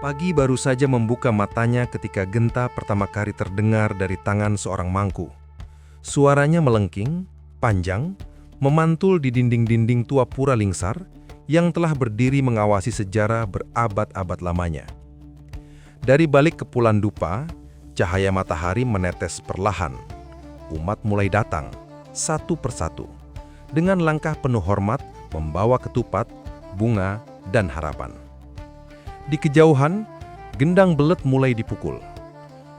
Pagi baru saja membuka matanya ketika genta pertama kali terdengar dari tangan seorang mangku. Suaranya melengking, panjang, memantul di dinding-dinding tua pura Lingsar yang telah berdiri mengawasi sejarah berabad-abad lamanya. Dari balik kepulan dupa, cahaya matahari menetes perlahan. Umat mulai datang, satu persatu, dengan langkah penuh hormat membawa ketupat, bunga, dan harapan. Di kejauhan, gendang belet mulai dipukul.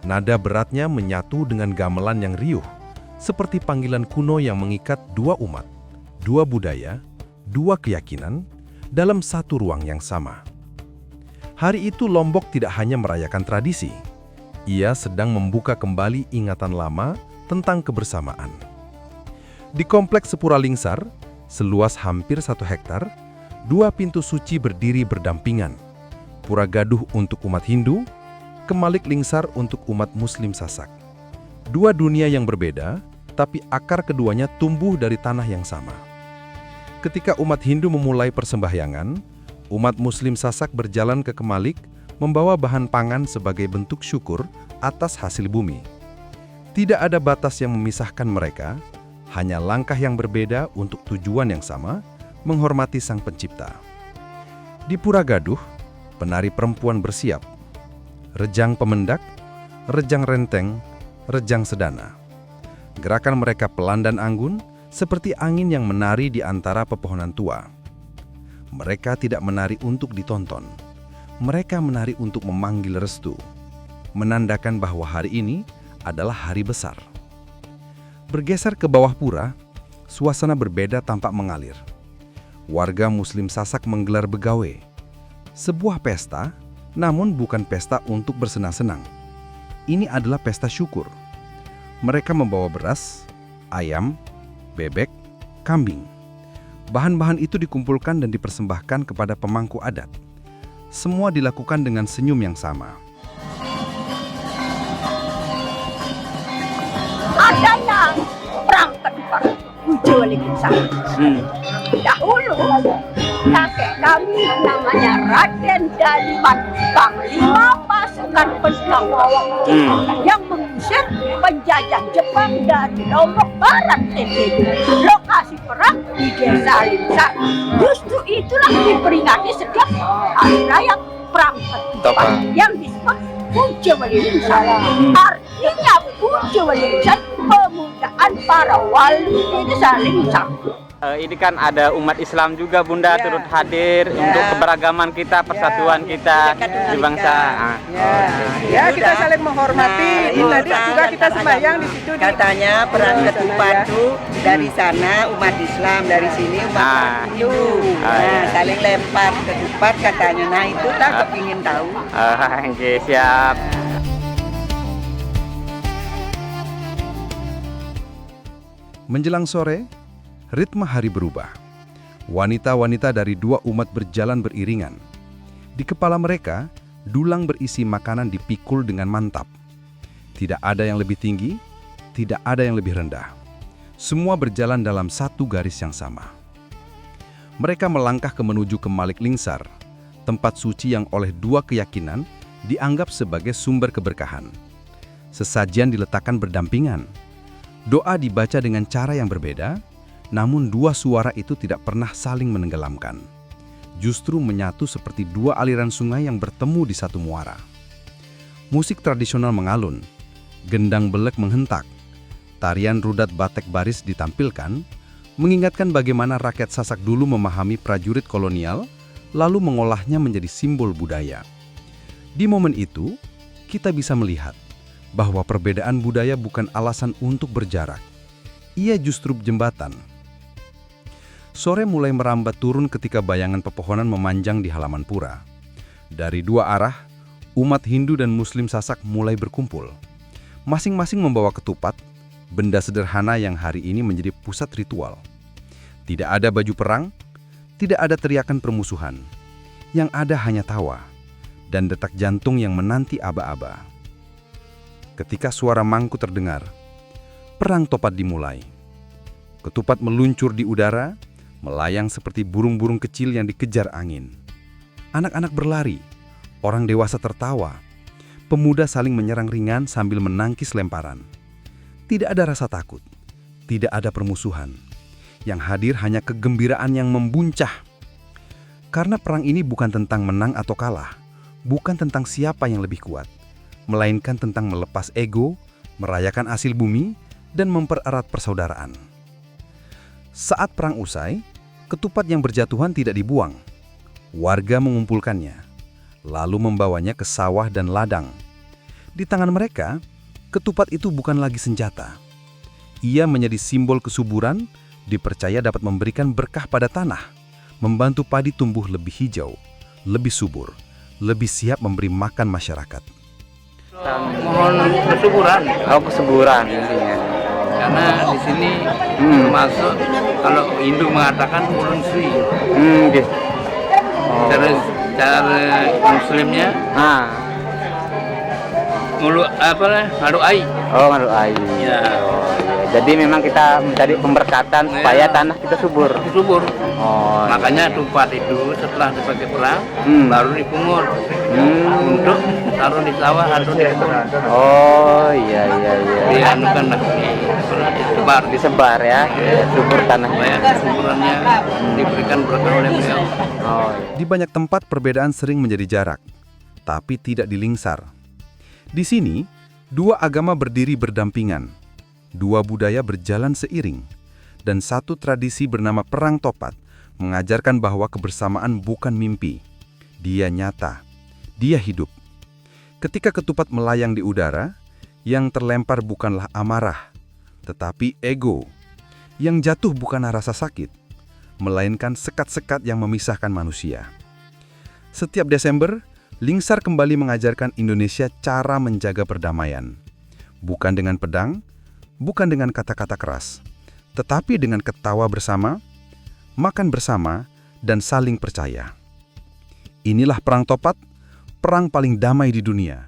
Nada beratnya menyatu dengan gamelan yang riuh, seperti panggilan kuno yang mengikat dua umat, dua budaya, dua keyakinan, dalam satu ruang yang sama. Hari itu Lombok tidak hanya merayakan tradisi. Ia sedang membuka kembali ingatan lama tentang kebersamaan. Di kompleks Sepura Lingsar, seluas hampir 1 hektar, 2 pintu suci berdiri berdampingan. Pura Gaduh untuk umat Hindu, Kemalik Lingsar untuk umat Muslim Sasak. Dua dunia yang berbeda, tapi akar keduanya tumbuh dari tanah yang sama. Ketika umat Hindu memulai persembahyangan, umat Muslim Sasak berjalan ke Kemalik membawa bahan pangan sebagai bentuk syukur atas hasil bumi. Tidak ada batas yang memisahkan mereka, hanya langkah yang berbeda untuk tujuan yang sama, menghormati Sang Pencipta. Di Pura Gaduh, penari perempuan bersiap. Rejang pemendak, rejang renteng, rejang sedana. Gerakan mereka pelan dan anggun, seperti angin yang menari di antara pepohonan tua. Mereka tidak menari untuk ditonton. Mereka menari untuk memanggil restu, menandakan bahwa hari ini adalah hari besar. Bergeser ke bawah pura, suasana berbeda tampak mengalir. Warga Muslim Sasak menggelar begawe. Sebuah pesta, namun bukan pesta untuk bersenang-senang. Ini adalah pesta syukur. Mereka membawa beras, ayam, bebek, kambing. Bahan-bahan itu dikumpulkan dan dipersembahkan kepada pemangku adat. Semua dilakukan dengan senyum yang sama. Adanya perang kedua muncul di kita. Dahulu kakek kami namanya Raden Daliman, panglima pasukan pedang yang mengusir penjajah Jepang dari Lombok Barat NTB. Lokasi perang di Desa Lingsar. Justru itulah diperingati setiap hari raya perang kedua yang disebut Puja Wali Lingsar. Artinya Puja Wali Lingsar, pemudaan para wali di Desa Lingsar. Ini kan ada umat Islam juga Bunda turut hadir untuk keberagaman kita, persatuan kita di bangsa. Kita saling menghormati. Tadi juga kita sembahyang di situ. Katanya perang ketupat itu dari sana umat Islam, dari sini umat Hindu. Saling lempar ketupat katanya. Nah itu tak kepingin tahu. Oke, siap. Menjelang sore, ritme hari berubah. Wanita-wanita dari dua umat berjalan beriringan. Di kepala mereka, dulang berisi makanan dipikul dengan mantap. Tidak ada yang lebih tinggi, tidak ada yang lebih rendah. Semua berjalan dalam satu garis yang sama. Mereka melangkah menuju Kemalik Lingsar, tempat suci yang oleh dua keyakinan dianggap sebagai sumber keberkahan. Sesajian diletakkan berdampingan. Doa dibaca dengan cara yang berbeda, namun dua suara itu tidak pernah saling menenggelamkan. Justru menyatu seperti dua aliran sungai yang bertemu di satu muara. Musik tradisional mengalun, gendang belek menghentak, tarian rudat batek baris ditampilkan, mengingatkan bagaimana rakyat Sasak dulu memahami prajurit kolonial, lalu mengolahnya menjadi simbol budaya. Di momen itu, kita bisa melihat bahwa perbedaan budaya bukan alasan untuk berjarak. Ia justru jembatan. Sore mulai merambat turun ketika bayangan pepohonan memanjang di halaman pura. Dari dua arah, umat Hindu dan Muslim Sasak mulai berkumpul. Masing-masing membawa ketupat, benda sederhana yang hari ini menjadi pusat ritual. Tidak ada baju perang, tidak ada teriakan permusuhan. Yang ada hanya tawa dan detak jantung yang menanti aba-aba. Ketika suara mangku terdengar, perang topat dimulai. Ketupat meluncur di udara, melayang seperti burung-burung kecil yang dikejar angin. Anak-anak berlari, Orang dewasa tertawa. Pemuda saling menyerang ringan sambil menangkis lemparan. Tidak ada rasa takut. Tidak ada permusuhan. Yang hadir hanya kegembiraan yang membuncah. Karena perang ini bukan tentang menang atau kalah, bukan tentang siapa yang lebih kuat, melainkan tentang melepas ego, merayakan hasil bumi, dan mempererat persaudaraan. Saat perang usai, ketupat yang berjatuhan tidak dibuang. Warga mengumpulkannya, lalu membawanya ke sawah dan ladang. Di tangan mereka, ketupat itu bukan lagi senjata. Ia menjadi simbol kesuburan, dipercaya dapat memberikan berkah pada tanah, membantu padi tumbuh lebih hijau, lebih subur, lebih siap memberi makan masyarakat. Mohon kesuburan. Oh, kesuburan intinya. Karena di sini termasuk kalau Hindu mengatakan ulun sri. Gitu. Terus cara Muslimnya ngulu ngadu ai. Oh, ngadu ai. Ya. Jadi memang kita mencari pemberkatan supaya tanah kita subur. Subur. Oh. Makanya tupat itu setelah dipakai perang baru dipungut untuk taruh di sawah atau di kebun. Oh, iya. Dianukan lah, Disebar ya, subur tanahnya. supaya kesuburannya diberikan berkah oleh beliau. Oh. Di banyak tempat perbedaan sering menjadi jarak, tapi tidak dilingsar. Di sini, dua agama berdiri berdampingan, dua budaya berjalan seiring, dan satu tradisi bernama Perang Topat mengajarkan bahwa kebersamaan bukan mimpi. Dia nyata, dia hidup. Ketika ketupat melayang di udara, yang terlempar bukanlah amarah, tetapi ego. Yang jatuh bukanlah rasa sakit, melainkan sekat-sekat yang memisahkan manusia. Setiap Desember, Lingsar kembali mengajarkan Indonesia cara menjaga perdamaian. Bukan dengan pedang, bukan dengan kata-kata keras, tetapi dengan ketawa bersama, makan bersama, dan saling percaya. Inilah Perang Topat, perang paling damai di dunia.